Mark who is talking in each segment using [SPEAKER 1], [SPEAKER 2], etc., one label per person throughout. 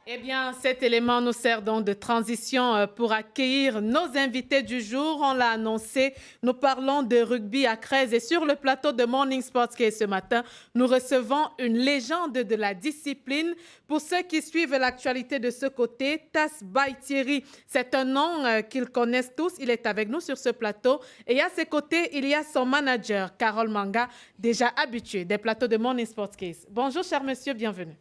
[SPEAKER 1] Eh bien, cet élément nous sert donc de transition pour accueillir nos invités du jour. On l'a annoncé, nous parlons de rugby à 13 et sur le plateau de Morning Sports qui est ce matin, nous recevons une légende de la discipline. Pour ceux qui suivent l'actualité de ce côté, Tas Baïtieri, c'est un nom qu'ils connaissent tous. Il est avec nous sur ce plateau et à ses côtés, il y a son manager, Carole Manga, déjà habitué des plateaux de Morning Sports Case. Bonjour, cher monsieur, bienvenue.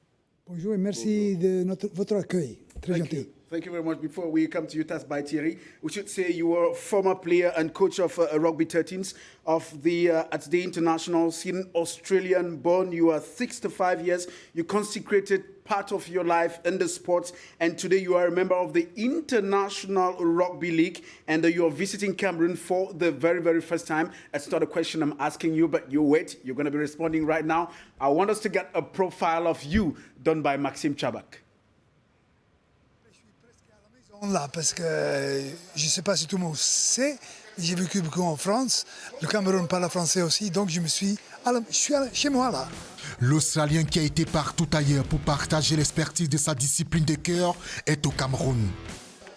[SPEAKER 2] Bonjour et merci de votre accueil. Très gentil.
[SPEAKER 3] Thank you very much. Before we come to you, Tas Baïtieri, we should say you were a former player and coach of rugby 13s of the at the international scene, Australian born. You are 65 years. You consecrated part of your life in the sports, and today you are a member of the International Rugby League, and you are visiting Cameroon for the very, very first time. That's not a question I'm asking you, but you wait. You're going to be responding right now. I want us to get a profile of you done by Maxime Chabak.
[SPEAKER 2] Là, parce que je ne sais pas si tout le monde sait, j'ai vécu beaucoup en France. Le Cameroun parle français aussi, donc je suis chez moi là.
[SPEAKER 4] L'Australien qui a été partout ailleurs pour partager l'expertise de sa discipline de cœur est au Cameroun.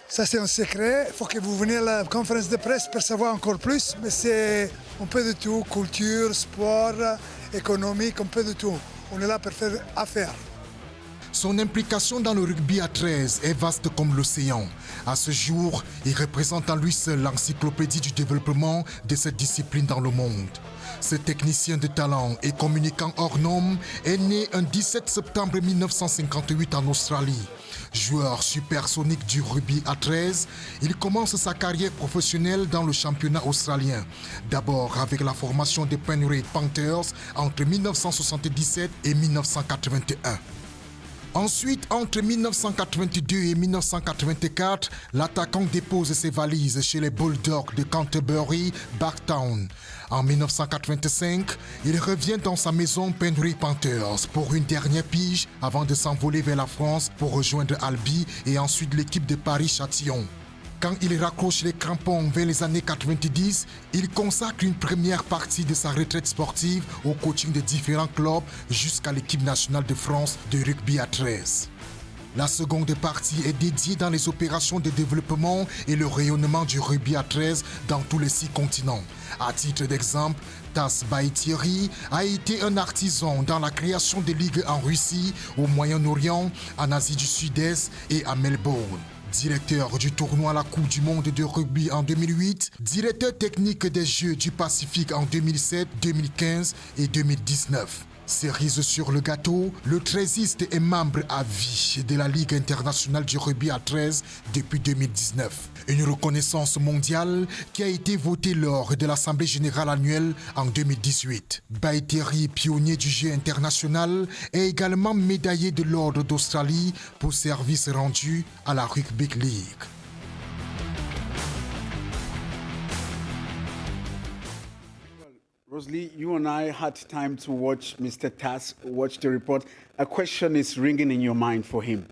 [SPEAKER 2] Ça c'est un secret, il faut que vous veniez à la conférence de presse pour savoir encore plus, mais c'est un peu de tout, culture, sport, économique, un peu de tout. On est là pour faire affaire.
[SPEAKER 4] Son implication dans le rugby à 13 est vaste comme l'océan. À ce jour, il représente en lui seul l'encyclopédie du développement de cette discipline dans le monde. Ce technicien de talent et communicant hors norme est né un 17 septembre 1958 en Australie. Joueur supersonique du rugby à 13, il commence sa carrière professionnelle dans le championnat australien. D'abord avec la formation des Penrith Panthers entre 1977 et 1981. Ensuite, entre 1982 et 1984, l'attaquant dépose ses valises chez les Bulldogs de Canterbury, Barktown. En 1985, il revient dans sa maison Penrith Panthers pour une dernière pige avant de s'envoler vers la France pour rejoindre Albi et ensuite l'équipe de Paris-Châtillon. Quand il raccroche les crampons vers les années 90, il consacre une première partie de sa retraite sportive au coaching de différents clubs jusqu'à l'équipe nationale de France de rugby à 13. La seconde partie est dédiée dans les opérations de développement et le rayonnement du rugby à 13 dans tous les 6 continents. À titre d'exemple, Tas Baïtieri a été un artisan dans la création des ligues en Russie, au Moyen-Orient, en Asie du Sud-Est et à Melbourne. Directeur du tournoi à la Coupe du Monde de rugby en 2008, directeur technique des Jeux du Pacifique en 2007, 2015 et 2019. Cerise sur le gâteau, le 13iste est membre à vie de la Ligue internationale du rugby à 13 depuis 2019. Une reconnaissance mondiale qui a été votée lors de l'Assemblée générale annuelle en 2018. Baïtieri, pionnier du jeu international, est également médaillé de l'Ordre d'Australie pour services rendus à la Rugby League.
[SPEAKER 3] Rosalie, you and I had time to watch Mr. Tas watch the report. A question is ringing in your mind for him.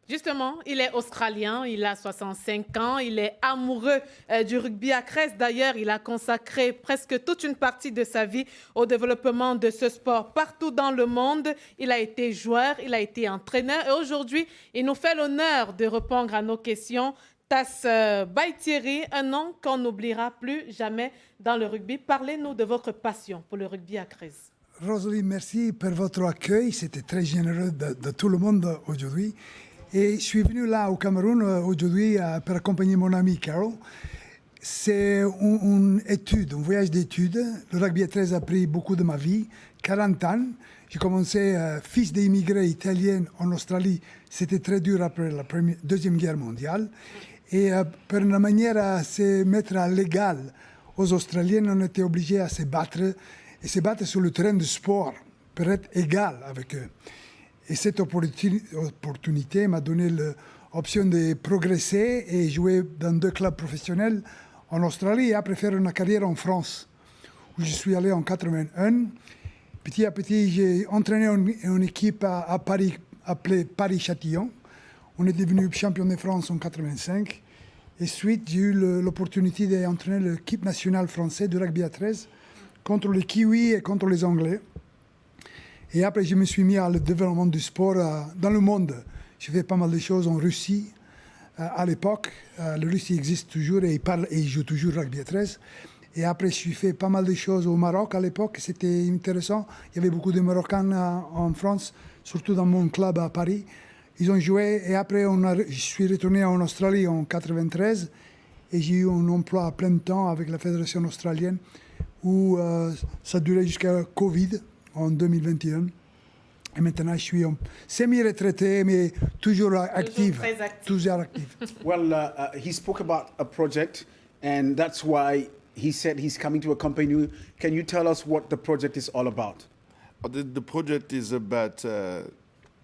[SPEAKER 1] Justement, il est australien, il a 65 ans, il est amoureux du rugby à 13. D'ailleurs, il a consacré presque toute une partie de sa vie au développement de ce sport partout dans le monde. Il a été joueur, il a été entraîneur et aujourd'hui, il nous fait l'honneur de répondre à nos questions. Tas Baïtieri, un nom qu'on n'oubliera plus jamais dans le rugby. Parlez-nous de votre passion pour le rugby à 13.
[SPEAKER 2] Rosalie, merci pour votre accueil. C'était très généreux de tout le monde aujourd'hui. Et je suis venu là au Cameroun aujourd'hui pour accompagner mon ami Carol. C'est une étude, un voyage d'études. Le rugby à 13 a pris beaucoup de ma vie, 40 ans. J'ai commencé fils d'immigrés italiens en Australie. C'était très dur après la Deuxième Guerre mondiale. Et pour une manière à se mettre à l'égal aux Australiens, on était obligé à se battre sur le terrain du sport pour être égal avec eux. Et cette opportunité m'a donné l'option de progresser et jouer dans 2 clubs professionnels en Australie et après faire une carrière en France, où je suis allé en 81. Petit à petit, j'ai entraîné une équipe à Paris, appelée Paris-Châtillon. On est devenu champion de France en 85. Et ensuite, j'ai eu l'opportunité d'entraîner l'équipe nationale française de rugby à 13 contre les Kiwis et contre les Anglais. Et après, je me suis mis à le développement du sport dans le monde. J'ai fait pas mal de choses en Russie. À l'époque, la Russie existe toujours et il joue toujours rugby à 13. Et après, j'ai fait pas mal de choses au Maroc à l'époque. C'était intéressant. Il y avait beaucoup de Marocains en France, surtout dans mon club à Paris. Ils ont joué et après, je suis retourné en Australie en 93 et j'ai eu un emploi à plein temps avec la Fédération australienne où ça durait jusqu'à Covid en 2021. Et maintenant, je suis semi-retraité, mais toujours actif.
[SPEAKER 1] Très actif.
[SPEAKER 2] Toujours actif.
[SPEAKER 3] Well, he spoke about a project, and that's why he said he's coming to accompany you. Can you tell us what the project is all about?
[SPEAKER 5] The project is about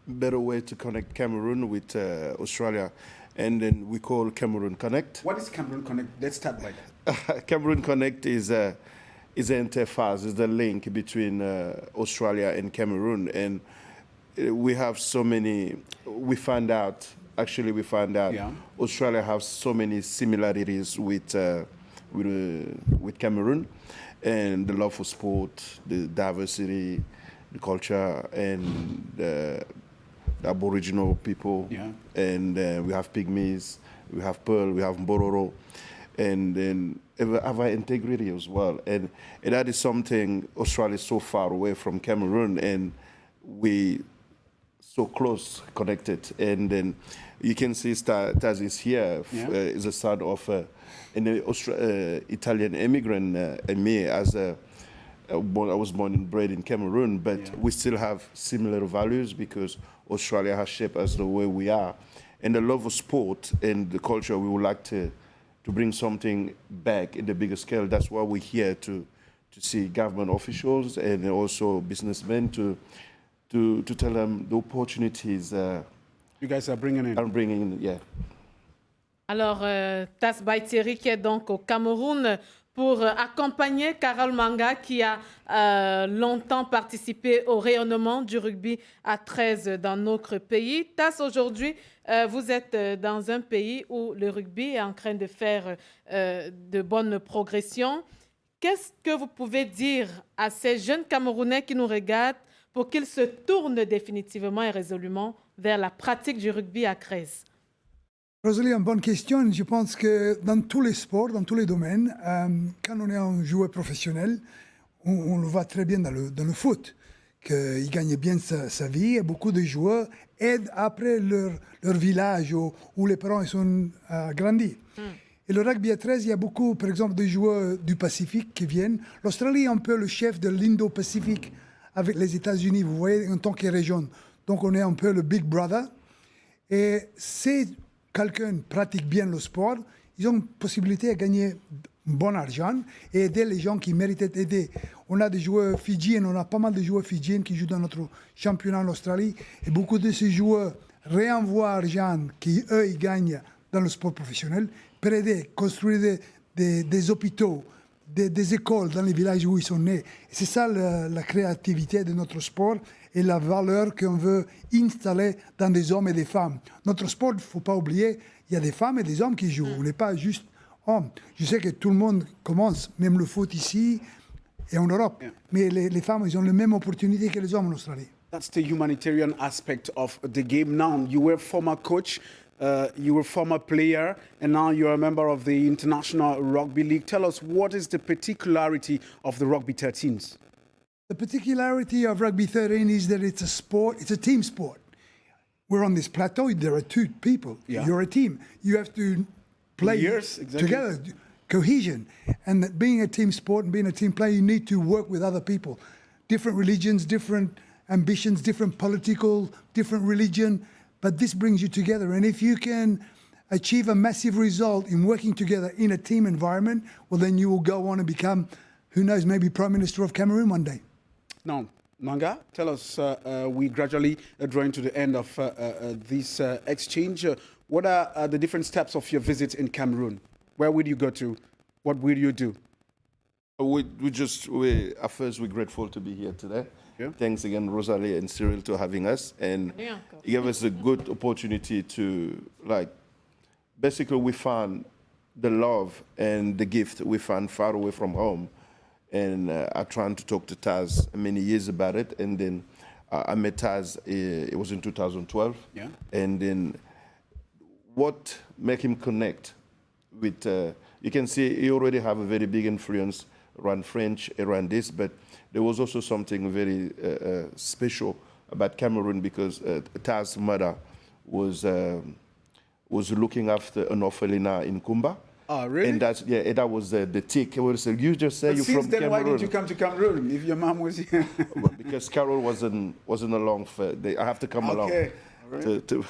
[SPEAKER 5] better way to connect Cameroon with Australia, and then we call Cameroon Connect.
[SPEAKER 3] What is Cameroon Connect? Let's start by that.
[SPEAKER 5] Cameroon Connect is an interface, is the link between Australia and Cameroon, and we have so many. We found out
[SPEAKER 3] Yeah.
[SPEAKER 5] Australia has so many similarities with Cameroon, and the love for sport, the diversity, the culture, and the Aboriginal people.
[SPEAKER 3] Yeah.
[SPEAKER 5] And we have Pygmies, we have Pearl, we have Mbororo, and then have our integrity as well. And that is something Australia is so far away from Cameroon, and we so close connected. And then you can see Taz is here,
[SPEAKER 3] Yeah.
[SPEAKER 5] is a son of an Italian immigrant, and me as I was born and bred in Cameroon, but
[SPEAKER 3] Yeah.
[SPEAKER 5] we still have similar values because Australia has shaped us the way we are. And the love of sport and the culture, we would like to bring something back in the bigger scale. That's why we're here to see government officials and also businessmen to tell them the opportunities
[SPEAKER 3] You guys are bringing in.
[SPEAKER 5] I'm bringing, yeah.
[SPEAKER 1] Alors, Tas Baïtieri qui est donc au Cameroun pour accompagner Carole Manga qui a longtemps participé au rayonnement du rugby à 13 dans notre pays. Tas, aujourd'hui, vous êtes dans un pays où le rugby est en train de faire de bonnes progressions. Qu'est-ce que vous pouvez dire à ces jeunes Camerounais qui nous regardent pour qu'ils se tournent définitivement et résolument vers la pratique du rugby à 13?
[SPEAKER 2] Rosalie, une bonne question. Je pense que dans tous les sports, dans tous les domaines, quand on est un joueur professionnel, on le voit très bien dans le foot, qu'il gagne bien sa vie et beaucoup de joueurs aident après leur village où les parents ils sont grandis. Et le rugby à 13, il y a beaucoup, par exemple, de joueurs du Pacifique qui viennent. L'Australie est un peu le chef de l'Indo-Pacifique avec les États-Unis, vous voyez, en tant que région. Donc on est un peu le Big Brother. Et si quelqu'un pratique bien le sport, ils ont possibilité de gagner bon argent et aider les gens qui méritent d'être aidés. On a des joueurs fidjiens, on a pas mal de joueurs fidjiens qui jouent dans notre championnat en Australie. Et beaucoup de ces joueurs réenvoient l'argent qu'eux, ils gagnent dans le sport professionnel pour aider, construire des hôpitaux, des écoles dans les villages où ils sont nés. C'est ça la créativité de notre sport et la valeur qu'on veut installer dans des hommes et des femmes. Notre sport, il ne faut pas oublier, il y a des femmes et des hommes qui jouent. On n'est pas juste hommes. Je sais que tout le monde commence, même le foot ici et en Europe.
[SPEAKER 3] Yeah.
[SPEAKER 2] Mais les femmes, ils ont les mêmes opportunités que les hommes en Australie.
[SPEAKER 3] That's the humanitarian aspect of the game now. You were former coach, you were former player, and now you're a member of the International Rugby League. Tell us, what is the particularity of the Rugby 13s?
[SPEAKER 2] The particularity of Rugby 13 is that it's a sport, it's a team sport. We're on this plateau, there are two people.
[SPEAKER 3] Yeah.
[SPEAKER 2] You're a team. You have to play
[SPEAKER 3] Yes, exactly.
[SPEAKER 2] together, cohesion. And that being a team sport and being a team player, you need to work with other people. Different religions, different ambitions, different political, different religion, but this brings you together. And if you can achieve a massive result in working together in a team environment, well, then you will go on and become, who knows, maybe Prime Minister of Cameroon one day.
[SPEAKER 3] Now, Manga, tell us, we gradually drawing to the end of this exchange. What are the different steps of your visit in Cameroon? Where will you go to? What will you do?
[SPEAKER 5] At first, we're grateful to be here today.
[SPEAKER 3] Yeah.
[SPEAKER 5] Thanks again, Rosalie and Cyril, to having us. And
[SPEAKER 1] Yeah.
[SPEAKER 5] it gave us a good opportunity to, basically we found the love and the gift we found far away from home. And I tried to talk to Taz many years about it. And then I met Taz, it was in 2012.
[SPEAKER 3] Yeah.
[SPEAKER 5] And then what make him connect with, you can see he already have a very big influence around French, around this, but there was also something very special about Cameroon because Taz's mother was looking after an orphanage in Kumba.
[SPEAKER 3] Oh, really?
[SPEAKER 5] And that was the tick. You just say
[SPEAKER 3] But
[SPEAKER 5] you're
[SPEAKER 3] since
[SPEAKER 5] from
[SPEAKER 3] then,
[SPEAKER 5] Cameroon.
[SPEAKER 3] why did you come to Cameroon if your mom was here?
[SPEAKER 5] Well, because Carol wasn't along for. I have to come along
[SPEAKER 3] Okay. All right.
[SPEAKER 5] to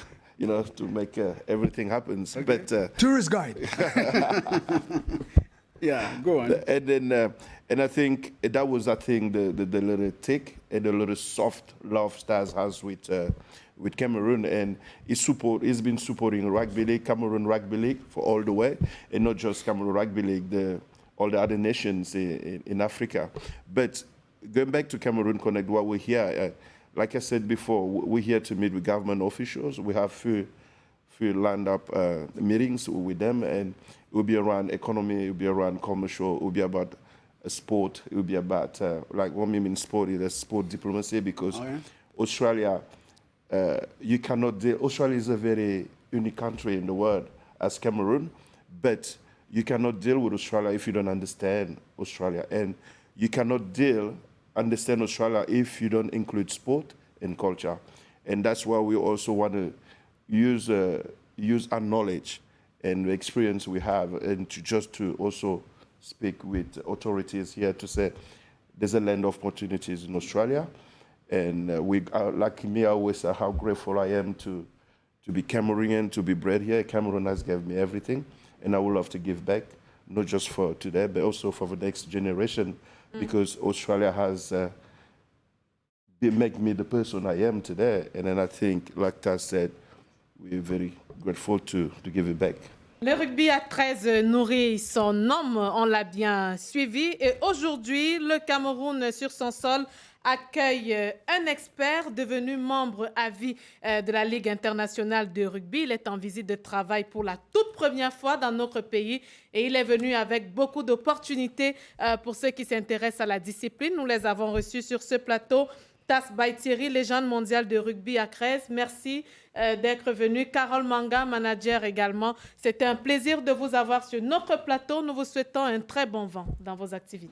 [SPEAKER 5] to make everything happen. But
[SPEAKER 2] Tourist guide.
[SPEAKER 3] Yeah, go on.
[SPEAKER 5] and then and I think that was the little tick and the little soft love Stars has with Cameroon, and he's been supporting rugby league, Cameroon rugby league for all the way, and not just Cameroon rugby league, all the other nations in Africa. But going back to Cameroon Connect, while we're here, like I said before, we're here to meet with government officials. We have few lined up meetings with them, and it will be around economy, it will be around commercial, it will be about sport, it will be about, like what we mean sport is sport diplomacy, because Australia, you cannot deal, Australia is a very unique country in the world as Cameroon, but you cannot deal with Australia if you don't understand Australia. And you cannot understand Australia if you don't include sport and culture. And that's why we also want to use our knowledge and the experience we have, and to also speak with authorities here to say there's a land of opportunities in Australia. And like me, I always say how grateful I am to be Cameroonian, to be bred here. Cameroon has given me everything, and I would love to give back, not just for today, but also for the next generation, because Australia has made me the person I am today. And then I think, like Taz said, we're very grateful to give it back.
[SPEAKER 1] Le rugby à 13 nourrit son homme, on l'a bien suivi. Et aujourd'hui, le Cameroun, sur son sol, accueille un expert devenu membre à vie de la Ligue internationale de rugby. Il est en visite de travail pour la toute première fois dans notre pays et il est venu avec beaucoup d'opportunités pour ceux qui s'intéressent à la discipline. Nous les avons reçus sur ce plateau. Tas Baïtiri, légende mondiale de rugby à 13. Merci d'être venu. Carole Manga, manager également. C'était un plaisir de vous avoir sur notre plateau. Nous vous souhaitons un très bon vent dans vos activités.